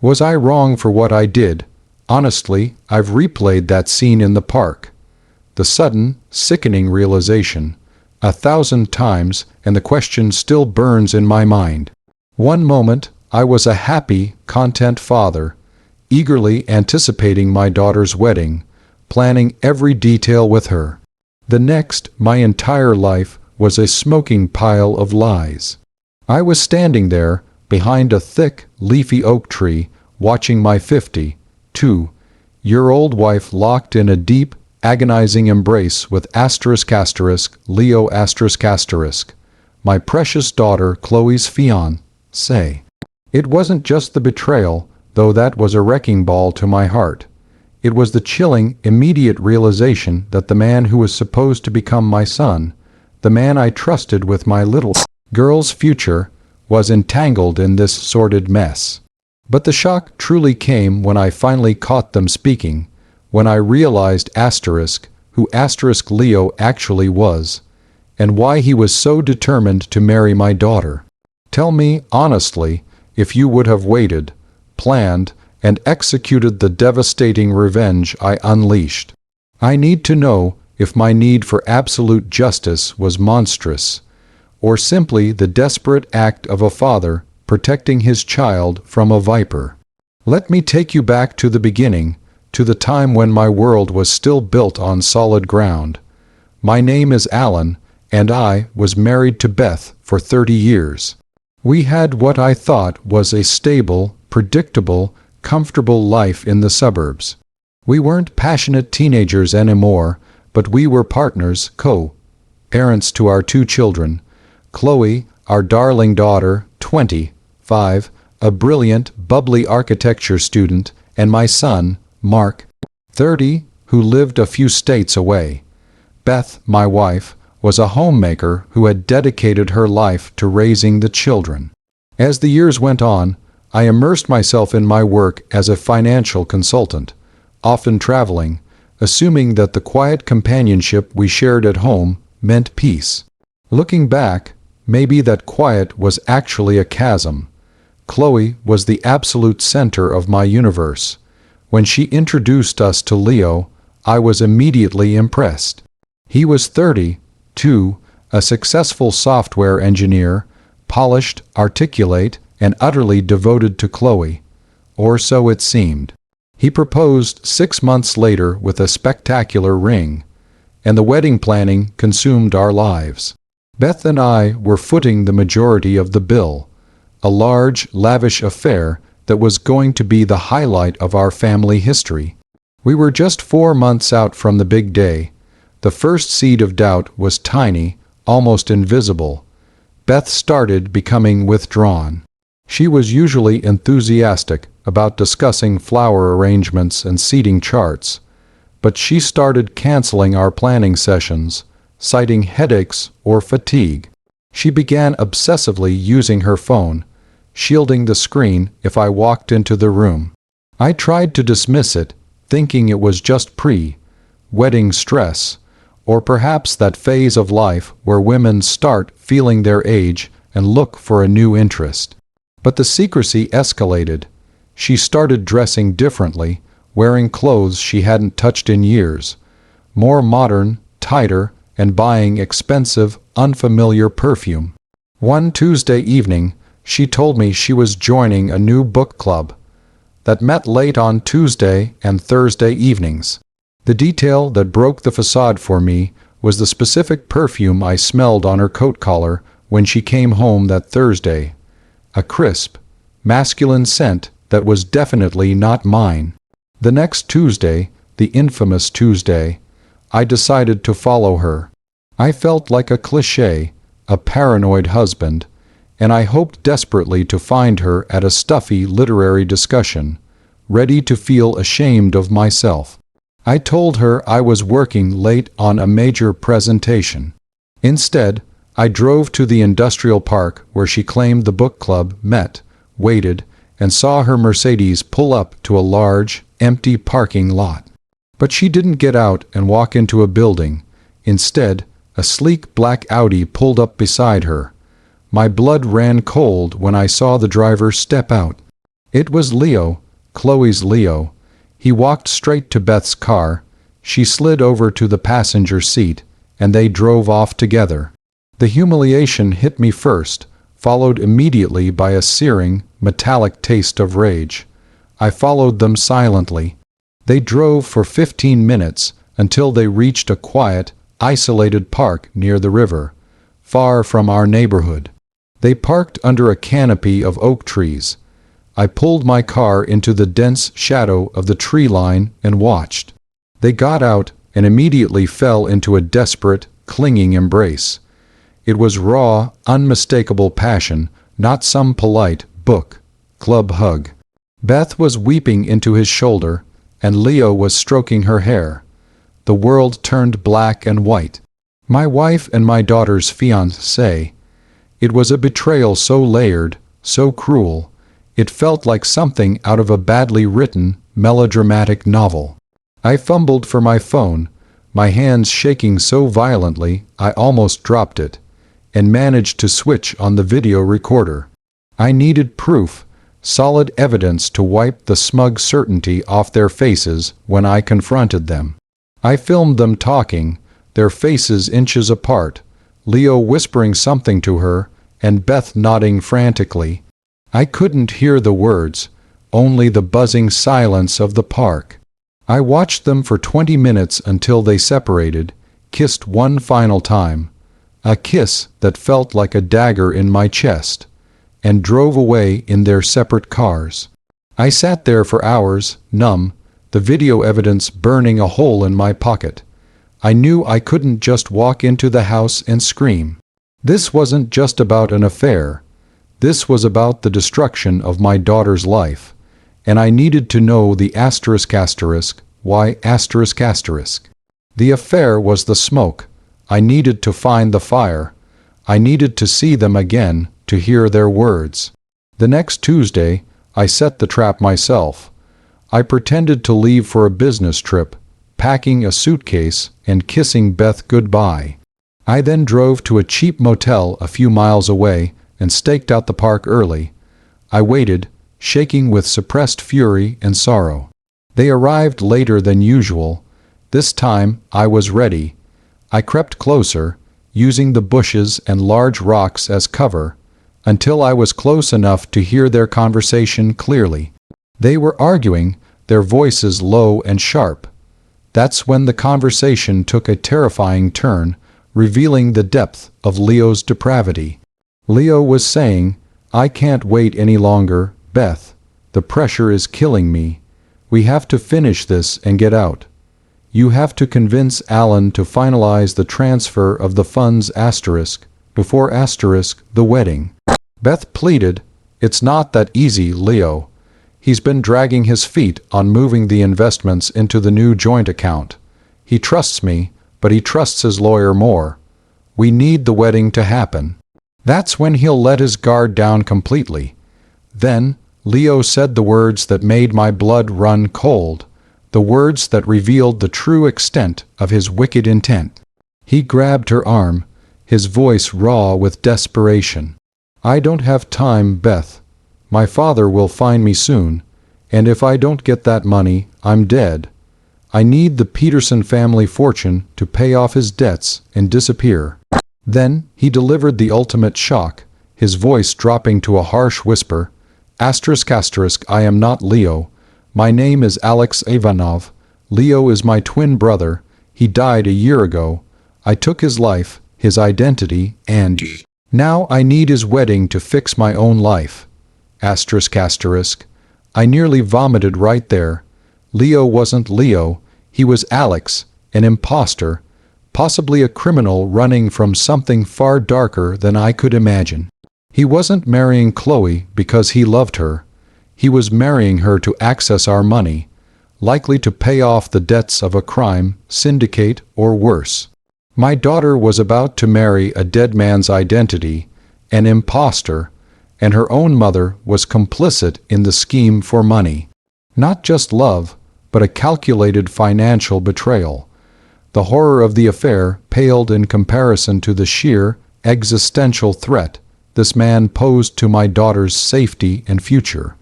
Was I wrong for what I did? Honestly, I've replayed that scene in the park. The sudden, sickening realization, 1,000 times, and the question still burns in my mind. One moment, I was a happy, content father, eagerly anticipating my daughter's wedding, planning every detail with her. The next, my entire life was a smoking pile of lies. I was standing there, behind a thick, leafy oak tree, watching my 52-year-old wife locked in a deep, agonizing embrace with Leo **, my precious daughter Chloe's fiancé. It wasn't just the betrayal, though that was a wrecking ball to my heart. It was the chilling, immediate realization that the man who was supposed to become my son, the man I trusted with my little girl's future, was entangled in this sordid mess. But the shock truly came when I finally caught them speaking, when I realized who Leo actually was, and why he was so determined to marry my daughter. Tell me honestly if you would have waited, planned, and executed the devastating revenge I unleashed. I need to know if my need for absolute justice was monstrous, or simply the desperate act of a father protecting his child from a viper. Let me take you back to the beginning, to the time when my world was still built on solid ground. My name is Alan, and I was married to Beth for 30 years. We had what I thought was a stable, predictable, comfortable life in the suburbs. We weren't passionate teenagers anymore, but we were partners, co-parents to our 2 children. Chloe, our darling daughter, 25, a brilliant, bubbly architecture student, and my son, Mark, 30, who lived a few states away. Beth, my wife, was a homemaker who had dedicated her life to raising the children. As the years went on, I immersed myself in my work as a financial consultant, often traveling, assuming that the quiet companionship we shared at home meant peace. Looking back, maybe that quiet was actually a chasm. Chloe was the absolute center of my universe. When she introduced us to Leo, I was immediately impressed. He was 32, a successful software engineer, polished, articulate, and utterly devoted to Chloe. Or so it seemed. He proposed 6 months later with a spectacular ring, and the wedding planning consumed our lives. Beth and I were footing the majority of the bill, a large, lavish affair that was going to be the highlight of our family history. We were just 4 months out from the big day. The first seed of doubt was tiny, almost invisible. Beth started becoming withdrawn. She was usually enthusiastic about discussing flower arrangements and seating charts, but she started canceling our planning sessions, citing headaches or fatigue. She began obsessively using her phone, shielding the screen if I walked into the room. I tried to dismiss it, thinking it was just pre-wedding stress, or perhaps that phase of life where women start feeling their age and look for a new interest. But the secrecy escalated. She started dressing differently, wearing clothes she hadn't touched in years, more modern, tighter, and buying expensive, unfamiliar perfume. One Tuesday evening, she told me she was joining a new book club that met late on Tuesday and Thursday evenings. The detail that broke the facade for me was the specific perfume I smelled on her coat collar when she came home that Thursday. A crisp, masculine scent that was definitely not mine. The next Tuesday, the infamous Tuesday, I decided to follow her. I felt like a cliché, a paranoid husband, and I hoped desperately to find her at a stuffy literary discussion, ready to feel ashamed of myself. I told her I was working late on a major presentation. Instead, I drove to the industrial park where she claimed the book club met, waited, and saw her Mercedes pull up to a large, empty parking lot. But she didn't get out and walk into a building. Instead, a sleek black Audi pulled up beside her. My blood ran cold when I saw the driver step out. It was Leo, Chloe's Leo. He walked straight to Beth's car. She slid over to the passenger seat, and they drove off together. The humiliation hit me first, followed immediately by a searing, metallic taste of rage. I followed them silently. They drove for 15 minutes until they reached a quiet, isolated park near the river, far from our neighborhood. They parked under a canopy of oak trees. I pulled my car into the dense shadow of the tree line and watched. They got out and immediately fell into a desperate, clinging embrace. It was raw, unmistakable passion, not some polite book club hug. Beth was weeping into his shoulder, and Leo was stroking her hair. The world turned black and white. My wife and my daughter's fiancé. It was a betrayal so layered, so cruel. It felt like something out of a badly written, melodramatic novel. I fumbled for my phone, my hands shaking so violently I almost dropped it, and managed to switch on the video recorder. I needed proof, solid evidence to wipe the smug certainty off their faces when I confronted them. I filmed them talking, their faces inches apart, Leo whispering something to her, and Beth nodding frantically. I couldn't hear the words, only the buzzing silence of the park. I watched them for 20 minutes until they separated, kissed one final time, a kiss that felt like a dagger in my chest, and drove away in their separate cars. I sat there for hours, numb, the video evidence burning a hole in my pocket. I knew I couldn't just walk into the house and scream. This wasn't just about an affair. This was about the destruction of my daughter's life, and I needed to know the why. The affair was the smoke. I needed to find the fire. I needed to see them again, to hear their words. The next Tuesday, I set the trap myself. I pretended to leave for a business trip, packing a suitcase and kissing Beth goodbye. I then drove to a cheap motel a few miles away and staked out the park early. I waited, shaking with suppressed fury and sorrow. They arrived later than usual. This time, I was ready. I crept closer, using the bushes and large rocks as cover, until I was close enough to hear their conversation clearly. They were arguing, their voices low and sharp. That's when the conversation took a terrifying turn, revealing the depth of Leo's depravity. Leo was saying, "I can't wait any longer, Beth. The pressure is killing me. We have to finish this and get out. You have to convince Alan to finalize the transfer of the funds before the wedding." Beth pleaded, "It's not that easy, Leo. He's been dragging his feet on moving the investments into the new joint account. He trusts me, but he trusts his lawyer more. We need the wedding to happen. That's when he'll let his guard down completely." Then, Leo said the words that made my blood run cold, the words that revealed the true extent of his wicked intent. He grabbed her arm, his voice raw with desperation. "I don't have time, Beth. My father will find me soon, and if I don't get that money, I'm dead. I need the Peterson family fortune to pay off his debts and disappear." Then he delivered the ultimate shock, his voice dropping to a harsh whisper, "I am not Leo. My name is Alex Ivanov. Leo is my twin brother. He died a year ago. I took his life, his identity, and now I need his wedding to fix my own life." I nearly vomited right there. Leo wasn't Leo. He was Alex, an imposter, possibly a criminal running from something far darker than I could imagine. He wasn't marrying Chloe because he loved her. He was marrying her to access our money, likely to pay off the debts of a crime, syndicate, or worse. My daughter was about to marry a dead man's identity, an imposter, and her own mother was complicit in the scheme for money. Not just love, but a calculated financial betrayal. The horror of the affair paled in comparison to the sheer, existential threat this man posed to my daughter's safety and future.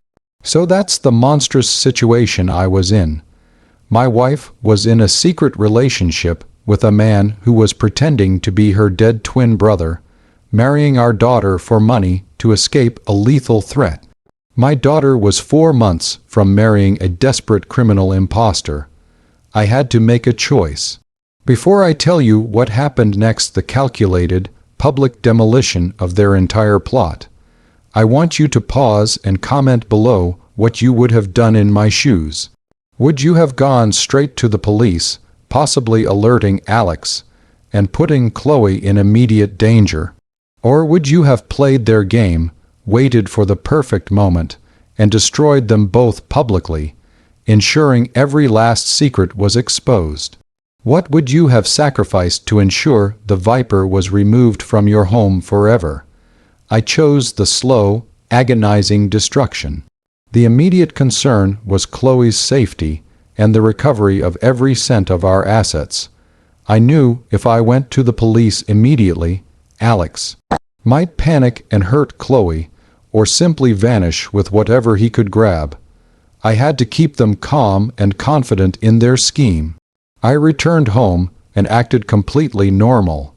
So that's the monstrous situation I was in. My wife was in a secret relationship with a man who was pretending to be her dead twin brother, marrying our daughter for money to escape a lethal threat. My daughter was 4 months from marrying a desperate criminal imposter. I had to make a choice. Before I tell you what happened next, the calculated, public demolition of their entire plot, I want you to pause and comment below what you would have done in my shoes. Would you have gone straight to the police, possibly alerting Alex, and putting Chloe in immediate danger? Or would you have played their game, waited for the perfect moment, and destroyed them both publicly, ensuring every last secret was exposed? What would you have sacrificed to ensure the Viper was removed from your home forever? I chose the slow, agonizing destruction. The immediate concern was Chloe's safety and the recovery of every cent of our assets. I knew if I went to the police immediately, Alex might panic and hurt Chloe, or simply vanish with whatever he could grab. I had to keep them calm and confident in their scheme. I returned home and acted completely normal,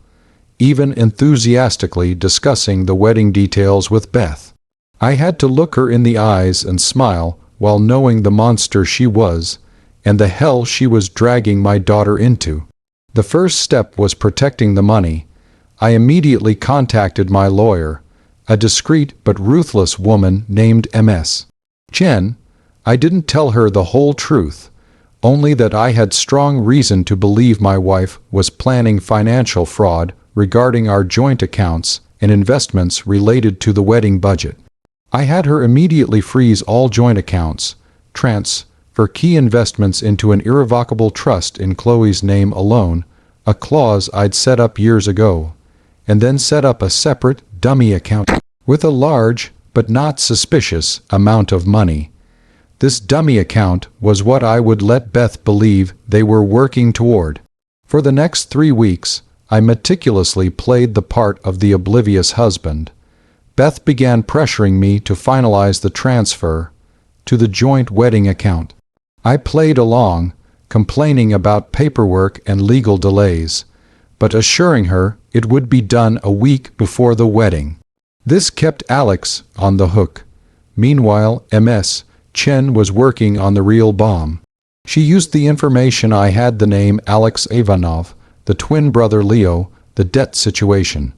even enthusiastically discussing the wedding details with Beth. I had to look her in the eyes and smile while knowing the monster she was and the hell she was dragging my daughter into. The first step was protecting the money. I immediately contacted my lawyer, a discreet but ruthless woman named Ms. Chen. I didn't tell her the whole truth, only that I had strong reason to believe my wife was planning financial fraud regarding our joint accounts and investments related to the wedding budget. I had her immediately freeze all joint accounts, transfer key investments into an irrevocable trust in Chloe's name alone, a clause I'd set up years ago, and then set up a separate dummy account with a large, but not suspicious, amount of money. This dummy account was what I would let Beth believe they were working toward. For the next 3 weeks, I meticulously played the part of the oblivious husband. Beth began pressuring me to finalize the transfer to the joint wedding account. I played along, complaining about paperwork and legal delays, but assuring her it would be done a week before the wedding. This kept Alex on the hook. Meanwhile, Ms. Chen was working on the real bomb. She used the information I had, the name Alex Ivanov, the twin brother Leo, the debt situation,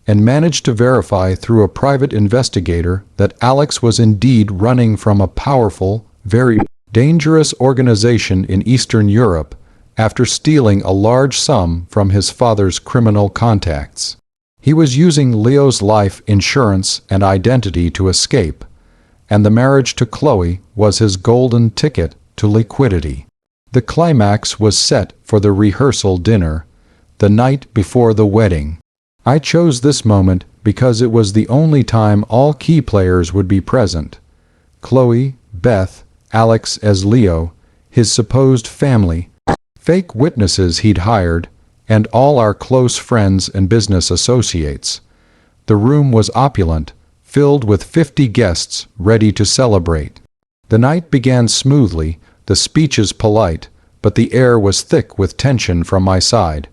and managed to verify through a private investigator that Alex was indeed running from a powerful, very dangerous organization in Eastern Europe after stealing a large sum from his father's criminal contacts. He was using Leo's life insurance and identity to escape, and the marriage to Chloe was his golden ticket to liquidity. The climax was set for the rehearsal dinner, the night before the wedding. I chose this moment because it was the only time all key players would be present. Chloe, Beth, Alex as Leo, his supposed family, fake witnesses he'd hired, and all our close friends and business associates. The room was opulent, filled with 50 guests ready to celebrate. The night began smoothly, the speeches polite, but the air was thick with tension from my side.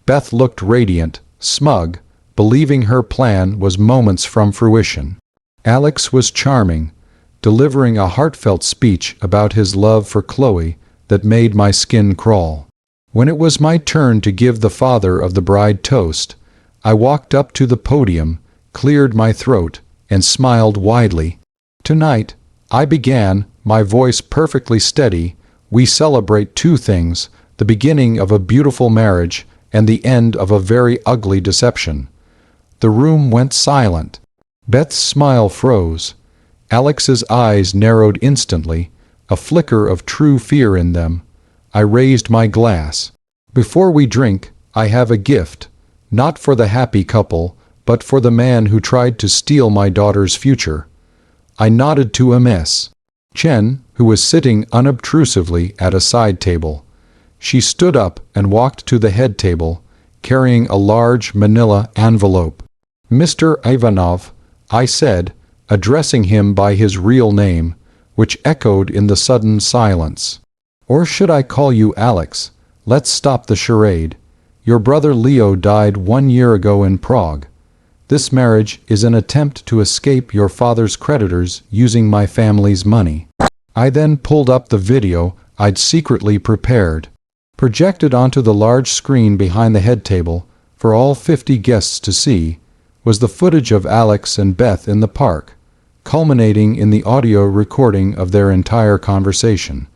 Beth looked radiant, smug, believing her plan was moments from fruition. Alex was charming, delivering a heartfelt speech about his love for Chloe that made my skin crawl. When it was my turn to give the father of the bride toast, I walked up to the podium, cleared my throat, and smiled widely. Tonight, I began, my voice perfectly steady, we celebrate 2 things, the beginning of a beautiful marriage and the end of a very ugly deception. The room went silent. Beth's smile froze. Alex's eyes narrowed instantly, a flicker of true fear in them. I raised my glass. Before we drink, I have a gift, not for the happy couple, but for the man who tried to steal my daughter's future. I nodded to Ms. Chen, who was sitting unobtrusively at a side table. She stood up and walked to the head table, carrying a large manila envelope. "Mr. Ivanov," I said, addressing him by his real name, which echoed in the sudden silence. Or should I call you Alex? Let's stop the charade. Your brother Leo died 1 year ago in Prague. This marriage is an attempt to escape your father's creditors using my family's money. I then pulled up the video I'd secretly prepared. Projected onto the large screen behind the head table, for all 50 guests to see, was the footage of Alex and Beth in the park, culminating in the audio recording of their entire conversation.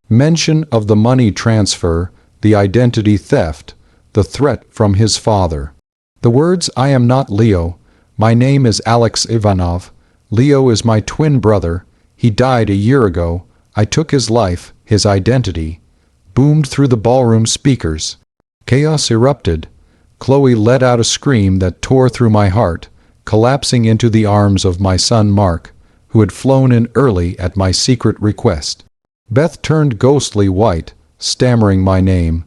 Mention of the money transfer, the identity theft, the threat from his father. The words, "I am not Leo. My name is Alex Ivanov. Leo is my twin brother. He died a year ago. I took his life, his identity," boomed through the ballroom speakers. Chaos erupted. Chloe let out a scream that tore through my heart, collapsing into the arms of my son Mark, who had flown in early at my secret request. Beth turned ghostly white, stammering my name.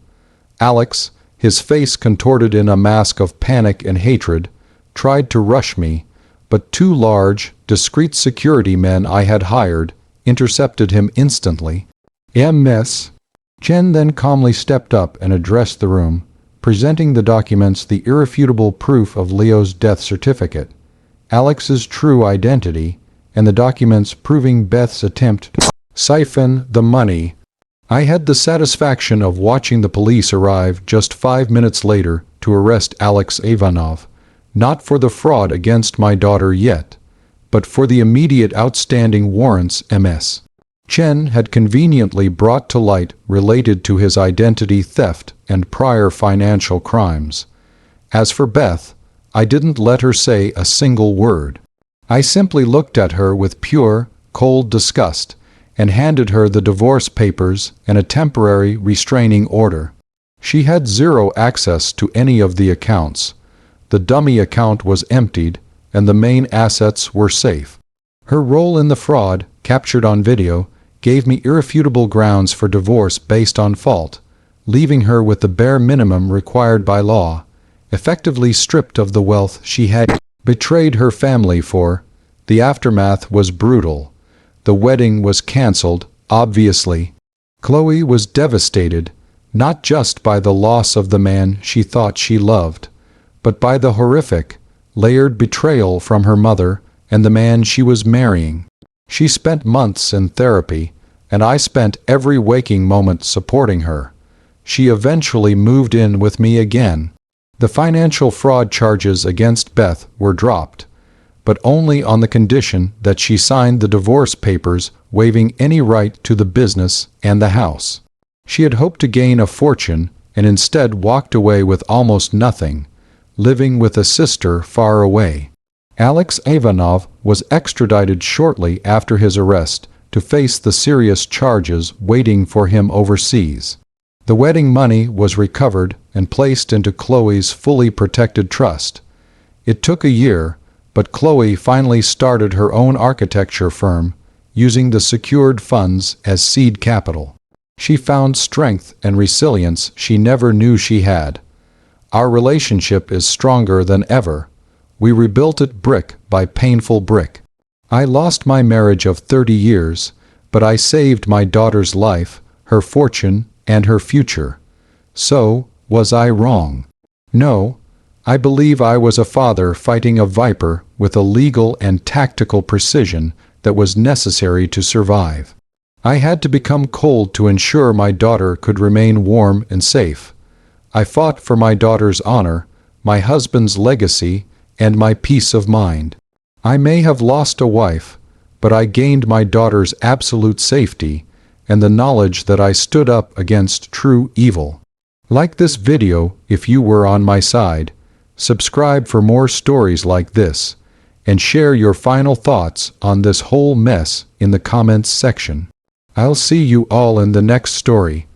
Alex, his face contorted in a mask of panic and hatred, tried to rush me, but 2 large, discreet security men I had hired intercepted him instantly. Miss. Jen then calmly stepped up and addressed the room, presenting the documents the irrefutable proof of Leo's death certificate, Alex's true identity, and the documents proving Beth's attempt to siphon the money. I had the satisfaction of watching the police arrive just 5 minutes later to arrest Alex Ivanov, not for the fraud against my daughter yet, but for the immediate outstanding warrants Ms. Chen had conveniently brought to light related to his identity theft and prior financial crimes. As for Beth, I didn't let her say a single word. I simply looked at her with pure, cold disgust and handed her the divorce papers and a temporary restraining order. She had zero access to any of the accounts. The dummy account was emptied, and the main assets were safe. Her role in the fraud, captured on video, gave me irrefutable grounds for divorce based on fault, leaving her with the bare minimum required by law, effectively stripped of the wealth she had betrayed her family for. The aftermath was brutal. The wedding was cancelled, obviously. Chloe was devastated, not just by the loss of the man she thought she loved, but by the horrific, layered betrayal from her mother and the man she was marrying. She spent months in therapy, and I spent every waking moment supporting her. She eventually moved in with me again. The financial fraud charges against Beth were dropped, but only on the condition that she signed the divorce papers waiving any right to the business and the house. She had hoped to gain a fortune and instead walked away with almost nothing, living with a sister far away. Alex Ivanov was extradited shortly after his arrest to face the serious charges waiting for him overseas. The wedding money was recovered and placed into Chloe's fully protected trust. It took a year, but Chloe finally started her own architecture firm, using the secured funds as seed capital. She found strength and resilience she never knew she had. Our relationship is stronger than ever. We rebuilt it brick by painful brick. I lost my marriage of 30 years, but I saved my daughter's life, her fortune, and her future. So, was I wrong? No. I believe I was a father fighting a viper with a legal and tactical precision that was necessary to survive. I had to become cold to ensure my daughter could remain warm and safe. I fought for my daughter's honor, my husband's legacy, and my peace of mind. I may have lost a wife, but I gained my daughter's absolute safety and the knowledge that I stood up against true evil. Like this video if you were on my side. Subscribe for more stories like this, and share your final thoughts on this whole mess in the comments section. I'll see you all in the next story.